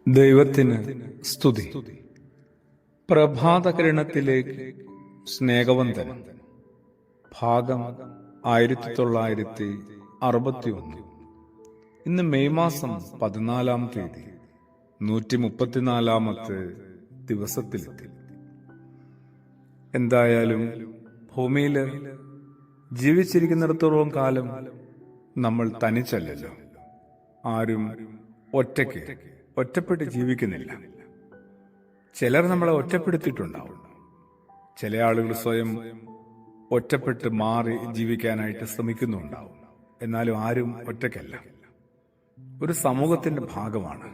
ദൈവത്തിന് സ്തുതി. പ്രഭാതകിരണത്തിലേക്ക് സ്നേഹവന്ദനം. ഭാഗം 1961. ഇന്ന് മെയ് മാസം 14-ാം തീയതി 134-ാമത്തെ ദിവസത്തിലെത്തി. എന്തായാലും ഭൂമിയിൽ ജീവിച്ചിരിക്കുന്നിടത്തോളം കാലം നമ്മൾ തനിച്ചല്ലല്ലോ. ആരും ഒറ്റപ്പെട്ട് ജീവിക്കുന്നില്ല. ചിലർ നമ്മളെ ഒറ്റപ്പെടുത്തിയിട്ടുണ്ടാവും. ചില ആളുകൾ സ്വയം ഒറ്റപ്പെട്ട് മാറി ജീവിക്കാനായിട്ട് ശ്രമിക്കുന്നുണ്ടാവും. എന്നാലും ആരും ഒറ്റയ്ക്കല്ല, ഒരു സമൂഹത്തിന്റെ ഭാഗമാണ്.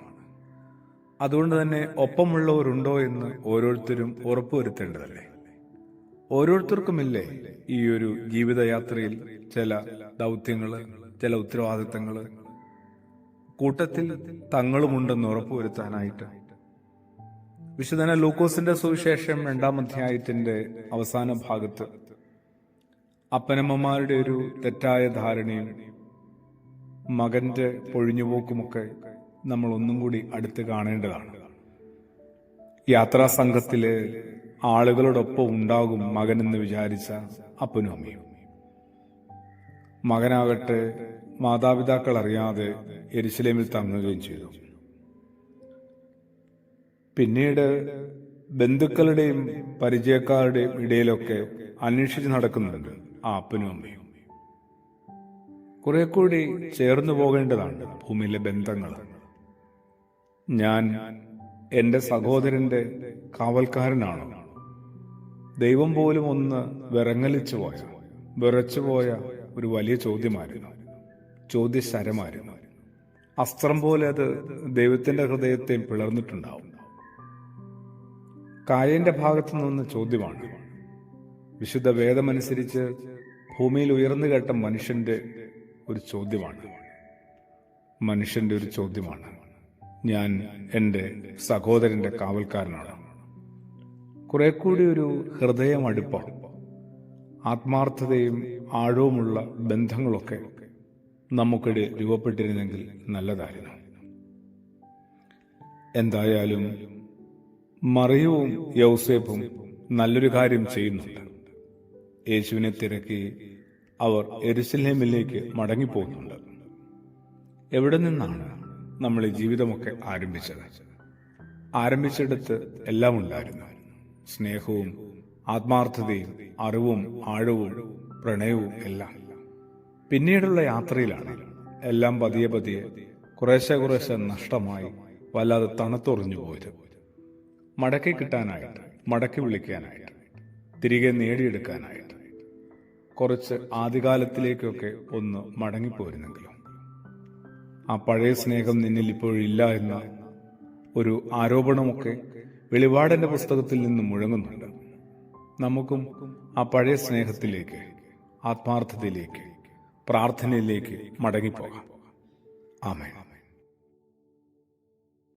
അതുകൊണ്ട് തന്നെ ഒപ്പമുള്ളവരുണ്ടോ എന്ന് ഓരോരുത്തരും ഉറപ്പുവരുത്തേണ്ടതല്ലേ. ഓരോരുത്തർക്കുമില്ലേ ഈ ഒരു ജീവിതയാത്രയിൽ ചില ദൗത്യങ്ങള്, ചില ഉത്തരവാദിത്തങ്ങള്, കൂട്ടത്തിൽ തങ്ങളുമുണ്ടെന്ന് ഉറപ്പുവരുത്താനായിട്ട്. വിശുദ്ധനായ ലൂക്കോസിന്റെ സുവിശേഷം 2-ാം അധ്യായത്തിന്റെ അവസാന ഭാഗത്ത് അപ്പനമ്മമാരുടെ ഒരു തെറ്റായ ധാരണയും മകന്റെ പൊഴിഞ്ഞുപോക്കുമൊക്കെ നമ്മൾ ഒന്നും കൂടി അടുത്ത് കാണേണ്ടതാണ്. യാത്രാ സംഘത്തിലെ ആളുകളോടൊപ്പം ഉണ്ടാകും മകനെന്ന് വിചാരിച്ച അപ്പനും അമ്മയും. മകനാകട്ടെ മാതാപിതാക്കൾ അറിയാതെ യെരുശലേമിൽ തങ്ങുകയും ചെയ്തു. പിന്നീട് ബന്ധുക്കളുടെയും പരിചയക്കാരുടെയും ഇടയിലൊക്കെ അന്വേഷിച്ച് നടക്കുന്നുണ്ട് ആ അപ്പനും അമ്മയും. കുറെ കൂടി ചേർന്നു പോകേണ്ടതാണ് ഭൂമിയിലെ ബന്ധങ്ങൾ. ഞാൻ എന്റെ സഹോദരന്റെ കാവൽക്കാരനാണോ? ദൈവം പോലും ഒന്ന് വിറച്ചുപോയ ഒരു വലിയ ചോദ്യമായിരുന്നു, ചോദ്യശരമായിരുന്നു. അസ്ത്രം പോലെ അത് ദൈവത്തിന്റെ ഹൃദയത്തെ പിളർന്നിട്ടുണ്ടാവും. കായന്റെ ഭാഗത്തു നിന്ന് ചോദ്യമാണ്. വിശുദ്ധ വേദമനുസരിച്ച് ഭൂമിയിൽ ഉയർന്നു കേട്ട മനുഷ്യന്റെ ഒരു ചോദ്യമാണ്. ഞാൻ എൻ്റെ സഹോദരന്റെ കാവൽക്കാരനാണ്. കുറെ കൂടി ഒരു ഹൃദയം അടുപ്പം, ആത്മാർത്ഥതയും ആഴവുമുള്ള ബന്ധങ്ങളൊക്കെ നമുക്കിടെ രൂപപ്പെട്ടിരുന്നെങ്കിൽ നല്ലതായിരുന്നു. എന്തായാലും മറിയവും യൗസേപ്പും നല്ലൊരു കാര്യം ചെയ്യുന്നുണ്ട്. യേശുവിനെ തിരക്കി അവർ യെരുശലേമിലേക്ക് മടങ്ങിപ്പോകുന്നുണ്ട്. എവിടെ നിന്നാണ് നമ്മൾ ഈ ജീവിതമൊക്കെ ആരംഭിച്ചെടുത്ത് എല്ലാം ഉണ്ടായിരുന്നു. സ്നേഹവും ആത്മാർത്ഥതയും അറിവും ആഴവും പ്രണയവും എല്ലാം. പിന്നീടുള്ള യാത്രയിലാണ് എല്ലാം പതിയെ കുറേശ്ശെ നഷ്ടമായി വല്ലാതെ തണുത്തുറഞ്ഞു പോയത്. മടക്കി കിട്ടാനായിട്ട്, മടക്കി വിളിക്കാനായിട്ട്, തിരികെ നേടിയെടുക്കാനായിട്ട് കുറച്ച് ആദ്യകാലത്തിലേക്കൊക്കെ ഒന്ന് മടങ്ങിപ്പോയിരുന്നെങ്കിലും ആ പഴയ സ്നേഹം നിന്നിൽ ഇപ്പോഴില്ല എന്ന ഒരു ആരോപണമൊക്കെ വെളിപാടിന്റെ പുസ്തകത്തിൽ നിന്ന് മുഴങ്ങുന്നുണ്ട്. നമുക്കും ആ പഴയ സ്നേഹത്തിലേക്ക്, ആത്മാർത്ഥതയിലേക്ക്, പ്രാർത്ഥനയിലേക്ക് മടങ്ങിപ്പോകാം. ആമേൻ.